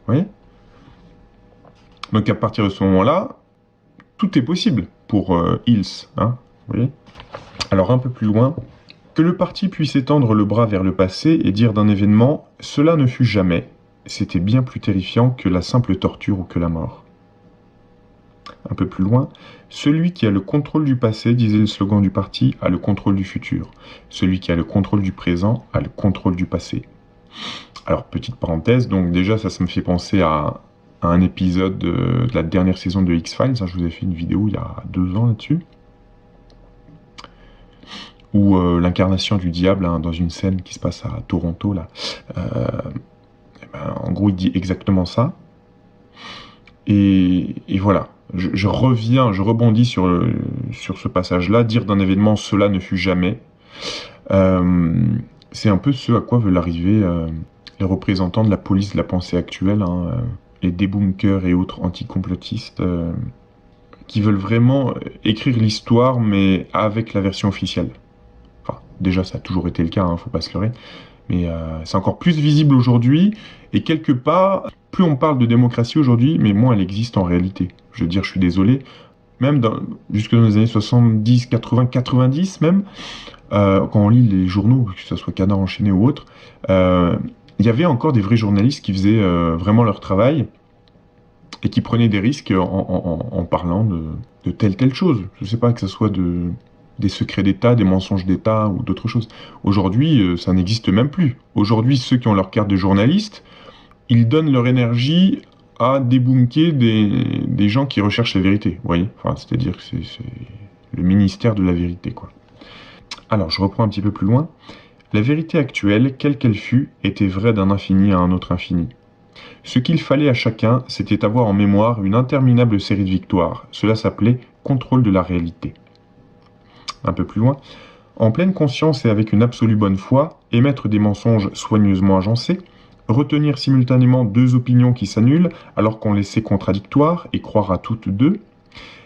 Vous voyez? Donc à partir de ce moment-là, tout est possible pour Hills. Hein, vous voyez? Alors un peu plus loin, que le parti puisse étendre le bras vers le passé et dire d'un événement « cela ne fut jamais », c'était bien plus terrifiant que la simple torture ou que la mort. Un peu plus loin, celui qui a le contrôle du passé, disait le slogan du parti, a le contrôle du futur. Celui qui a le contrôle du présent a le contrôle du passé. Alors, petite parenthèse, donc déjà ça me fait penser à un épisode de la dernière saison de X-Files. Je vous ai fait une vidéo il y a 2 ans là-dessus. Où l'incarnation du diable, hein, dans une scène qui se passe à Toronto, là, en gros il dit exactement ça. Et voilà, je rebondis sur ce passage-là, dire d'un événement « cela ne fut jamais ». C'est un peu ce à quoi veulent arriver les représentants de la police de la pensée actuelle, hein, les débunkers et autres anticomplotistes, qui veulent vraiment écrire l'histoire, mais avec la version officielle. Enfin, déjà, ça a toujours été le cas, hein, faut pas se leurrer. Mais c'est encore plus visible aujourd'hui, et quelque part, plus on parle de démocratie aujourd'hui, mais moins elle existe en réalité. Je veux dire, je suis désolé, même jusque dans les années 70, 80, 90 même, quand on lit les journaux, que ce soit Canard enchaîné ou autre, il y avait encore des vrais journalistes qui faisaient vraiment leur travail, et qui prenaient des risques en parlant de telle chose. Je ne sais pas, que ce soit des secrets d'État, des mensonges d'État ou d'autres choses. Aujourd'hui, ça n'existe même plus. Aujourd'hui, ceux qui ont leur carte de journaliste, ils donnent leur énergie à débunker des gens qui recherchent la vérité. Vous voyez, enfin, c'est-à-dire que c'est le ministère de la vérité, quoi. Alors, je reprends un petit peu plus loin. La vérité actuelle, quelle qu'elle fût, était vraie d'un infini à un autre infini. Ce qu'il fallait à chacun, c'était avoir en mémoire une interminable série de victoires. Cela s'appelait contrôle de la réalité. Un peu plus loin, en pleine conscience et avec une absolue bonne foi, émettre des mensonges soigneusement agencés, retenir simultanément 2 opinions qui s'annulent alors qu'on les sait contradictoires et croire à toutes 2,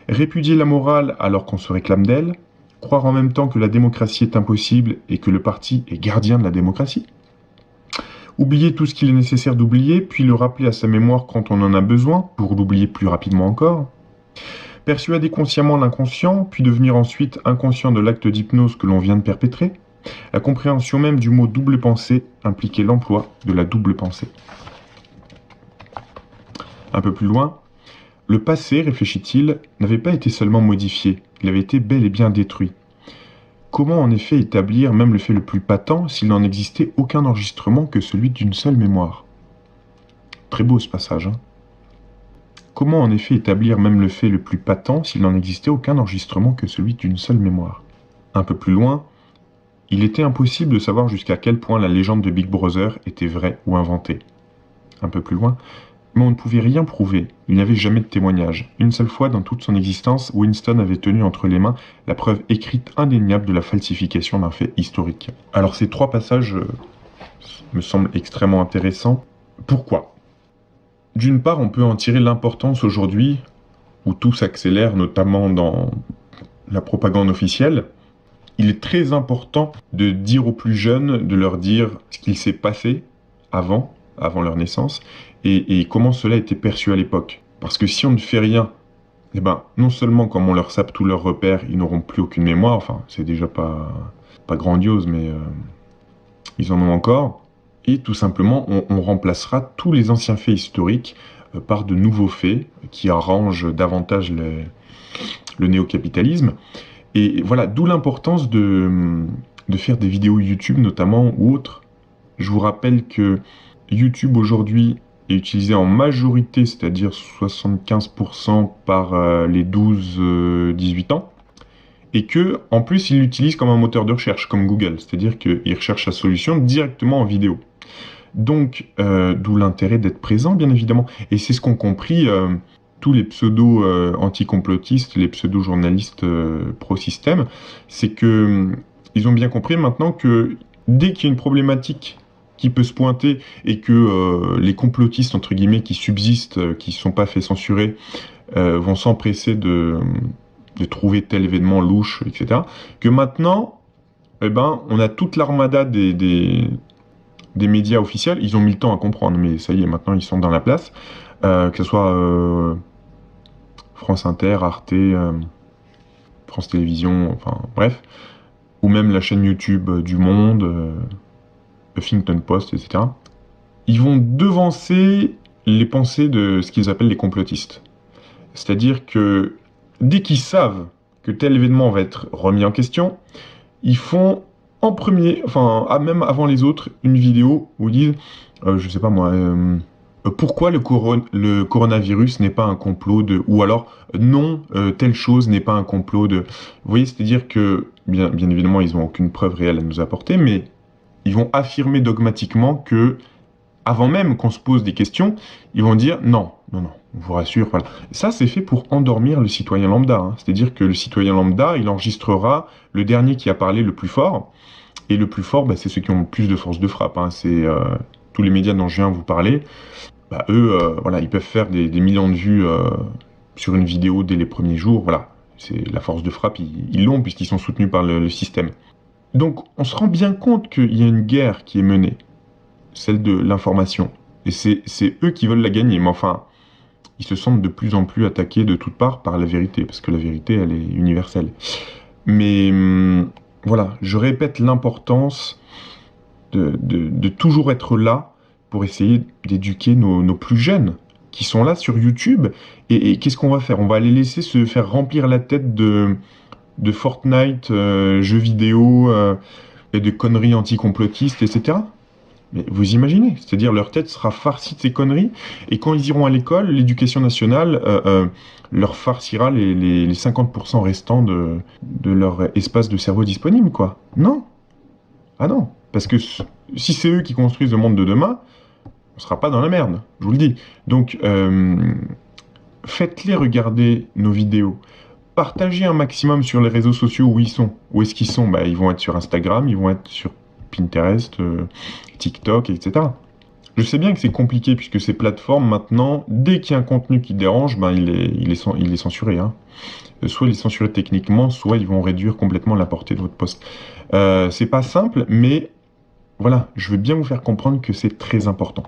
répudier la morale alors qu'on se réclame d'elle, croire en même temps que la démocratie est impossible et que le parti est gardien de la démocratie, oublier tout ce qu'il est nécessaire d'oublier, puis le rappeler à sa mémoire quand on en a besoin, pour l'oublier plus rapidement encore. Persuader consciemment l'inconscient, puis devenir ensuite inconscient de l'acte d'hypnose que l'on vient de perpétrer. La compréhension même du mot double pensée impliquait l'emploi de la double pensée. Un peu plus loin, le passé, réfléchit-il, n'avait pas été seulement modifié, il avait été bel et bien détruit. Comment en effet établir même le fait le plus patent s'il n'en existait aucun enregistrement que celui d'une seule mémoire? Très beau ce passage, hein. Comment en effet établir même le fait le plus patent s'il n'en existait aucun enregistrement que celui d'une seule mémoire? Un peu plus loin, il était impossible de savoir jusqu'à quel point la légende de Big Brother était vraie ou inventée. Un peu plus loin, mais on ne pouvait rien prouver, il n'y avait jamais de témoignage. Une seule fois dans toute son existence, Winston avait tenu entre les mains la preuve écrite indéniable de la falsification d'un fait historique. Alors ces 3 passages me semblent extrêmement intéressants. Pourquoi? D'une part, on peut en tirer l'importance aujourd'hui, où tout s'accélère, notamment dans la propagande officielle. Il est très important de dire aux plus jeunes, de leur dire ce qu'il s'est passé avant leur naissance, et comment cela était perçu à l'époque. Parce que si on ne fait rien, eh ben, non seulement comme on leur sape tous leurs repères, ils n'auront plus aucune mémoire, enfin, c'est déjà pas grandiose, mais ils en ont encore, et tout simplement, on remplacera tous les anciens faits historiques par de nouveaux faits qui arrangent davantage le néo-capitalisme. Et voilà, d'où l'importance de faire des vidéos YouTube notamment, ou autres. Je vous rappelle que YouTube aujourd'hui est utilisé en majorité, c'est-à-dire 75% par les 12-18 ans, et que en plus ils l'utilisent comme un moteur de recherche, comme Google, c'est-à-dire qu'ils recherchent la solution directement en vidéo. Donc, d'où l'intérêt d'être présent, bien évidemment. Et c'est ce qu'ont compris tous les pseudo-anticomplotistes, les pseudo-journalistes pro-système, c'est que ils ont bien compris maintenant que dès qu'il y a une problématique qui peut se pointer et que les complotistes, entre guillemets, qui subsistent, qui ne sont pas fait censurer, vont s'empresser de trouver tel événement louche, etc., que maintenant, eh ben, on a toute l'armada des des médias officiels, ils ont mis le temps à comprendre, mais ça y est, maintenant ils sont dans la place, que ce soit France Inter, Arte, France Télévisions, enfin bref, ou même la chaîne YouTube du Monde, Huffington Post, etc. Ils vont devancer les pensées de ce qu'ils appellent les complotistes. C'est-à-dire que dès qu'ils savent que tel événement va être remis en question, ils font en premier, enfin même avant les autres, une vidéo où ils disent, je sais pas moi, pourquoi le coronavirus n'est pas un complot de, ou alors non, telle chose n'est pas un complot de. Vous voyez, c'est-à-dire que bien évidemment ils n'ont aucune preuve réelle à nous apporter, mais ils vont affirmer dogmatiquement que avant même qu'on se pose des questions, ils vont dire non, on vous rassure, voilà. Ça, c'est fait pour endormir le citoyen lambda, hein. C'est-à-dire que le citoyen lambda, il enregistrera le dernier qui a parlé le plus fort, et le plus fort, c'est ceux qui ont le plus de force de frappe, hein. C'est tous les médias dont je viens vous parler, eux, voilà, ils peuvent faire des millions de vues sur une vidéo dès les premiers jours, voilà. C'est la force de frappe, ils l'ont puisqu'ils sont soutenus par le système. Donc, on se rend bien compte qu'il y a une guerre qui est menée, celle de l'information. Et c'est eux qui veulent la gagner. Mais enfin, ils se sentent de plus en plus attaqués de toutes parts par la vérité, parce que la vérité, elle est universelle. Mais voilà, je répète l'importance de toujours être là pour essayer d'éduquer nos plus jeunes, qui sont là sur YouTube. Et qu'est-ce qu'on va faire? On va les laisser se faire remplir la tête de Fortnite, jeux vidéo, et de conneries anticomplotistes, etc. Mais vous imaginez, c'est-à-dire leur tête sera farcie de ces conneries, et quand ils iront à l'école, l'éducation nationale leur farcira les 50% restants de leur espace de cerveau disponible, quoi. Non. Ah non. Parce que si c'est eux qui construisent le monde de demain, on sera pas dans la merde, je vous le dis. Donc, faites-les regarder nos vidéos. Partagez un maximum sur les réseaux sociaux où ils sont. Où est-ce qu'ils sont? Ils vont être sur Instagram, ils vont être sur Pinterest, TikTok, etc. Je sais bien que c'est compliqué puisque ces plateformes, maintenant, dès qu'il y a un contenu qui dérange, il est censuré, hein. Soit il est censuré techniquement, soit ils vont réduire complètement la portée de votre post. C'est pas simple, mais voilà, je veux bien vous faire comprendre que c'est très important.